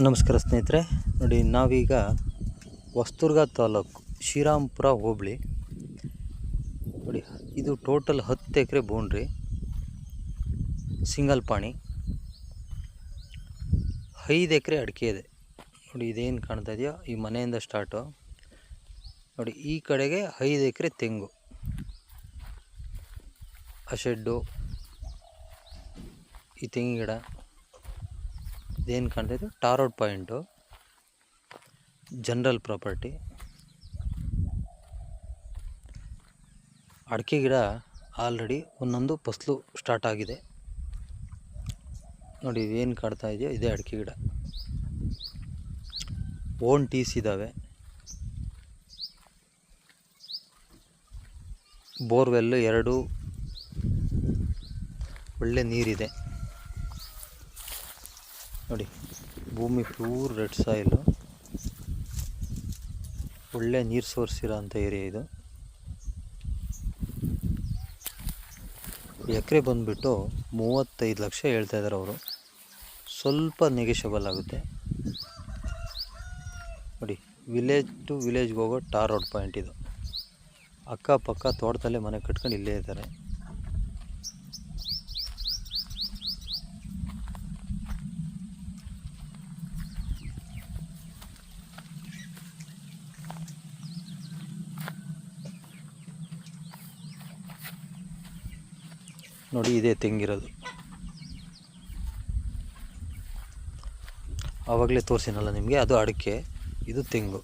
ನಮಸ್ಕಾರ ಸ್ನೇಹಿತರೆ, ನೋಡಿ ನಾವೀಗ ಹೊಸದುರ್ಗ ತಾಲೂಕು ಶ್ರೀರಾಮಪುರ ಹೋಬಳಿ. ನೋಡಿ ಇದು ಟೋಟಲ್ 10 ಎಕರೆ ಬೌಂಡ್ರಿ, ಸಿಂಗಲ್ ಪಾಣಿ, 5 ಎಕರೆ ಅಡಿಕೆ ಇದೆ. ನೋಡಿ ಇದೇನು ಕಾಣ್ತಾ ಇದೆಯೋ ಈ ಮನೆಯಿಂದ ಸ್ಟಾರ್ಟು. ನೋಡಿ ಈ ಕಡೆಗೆ 5 ಎಕರೆ ತೆಂಗು, ಆ ಶೆಡ್ಡು, ಈ ತೆಂಗಿನ ಗಿಡ, ಇದೇನು ಕಾಣ್ತಾ ಇದೆ tar road point, general property. ಅಡಿಕೆ ಗಿಡ ಆಲ್ರೆಡಿ ಒಂದೊಂದು ಫಸಲು ಸ್ಟಾರ್ಟ್ ಆಗಿದೆ. ನೋಡಿ ಇದೇನು ಕಾಣ್ತಾ ಇದೆಯೋ ಇದೇ ಅಡಿಕೆ ಗಿಡ. ಓನ್ ಟೀಸ್ ಇದ್ದಾವೆ, ಬೋರ್ವೆಲ್ಲು 2, ಒಳ್ಳೆ ನೀರಿದೆ. ನೋಡಿ ಭೂಮಿ ಪ್ಯೂರ್ ರೆಡ್ ಸಾಯಿಲು, ಒಳ್ಳೆ ನೀರು ಸೋರ್ಸ್ ಇರೋಂಥ ಏರಿಯಾ ಇದು. ಎಕರೆ ಬಂದುಬಿಟ್ಟು 35 ಲಕ್ಷ ಹೇಳ್ತಾ ಇದ್ದಾರೆ ಅವರು, ಸ್ವಲ್ಪ ನೆಗೆಷಬಲ್ ಆಗುತ್ತೆ. ನೋಡಿ ವಿಲೇಜ್ ಟು ವಿಲೇಜ್ಗೆ ಹೋಗೋ ಟಾರ್ ರೋಡ್ ಪಾಯಿಂಟ್ ಇದು. ಅಕ್ಕಪಕ್ಕ ತೋಟದಲ್ಲೇ ಮನೆ ಕಟ್ಕೊಂಡು ಇಲ್ಲೇ ಇದ್ದಾರೆ. ನೋಡಿ ಇದೇ ತೆಂಗಿರೋದು, ಆವಾಗಲೇ ತೋರಿಸಿನಲ್ಲ ನಿಮಗೆ, ಅದು ಅಡಿಕೆ, ಇದು ತೆಂಗು.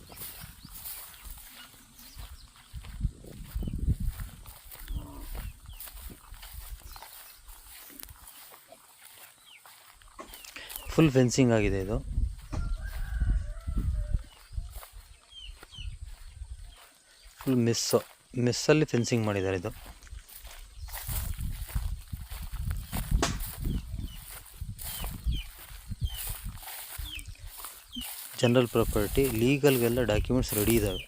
ಫುಲ್ ಫೆನ್ಸಿಂಗ್ ಆಗಿದೆ ಇದು. ಫುಲ್ ಮೆಸ್ಸಲ್ಲಿ ಫೆನ್ಸಿಂಗ್ ಮಾಡಿದ್ದಾರೆ ಇದು. ಜನರಲ್ ಪ್ರಾಪರ್ಟಿ, ಲೀಗಲ್ಗೆಲ್ಲ ಡಾಕ್ಯುಮೆಂಟ್ಸ್ ರೆಡಿ ಇದ್ದಾವೆ.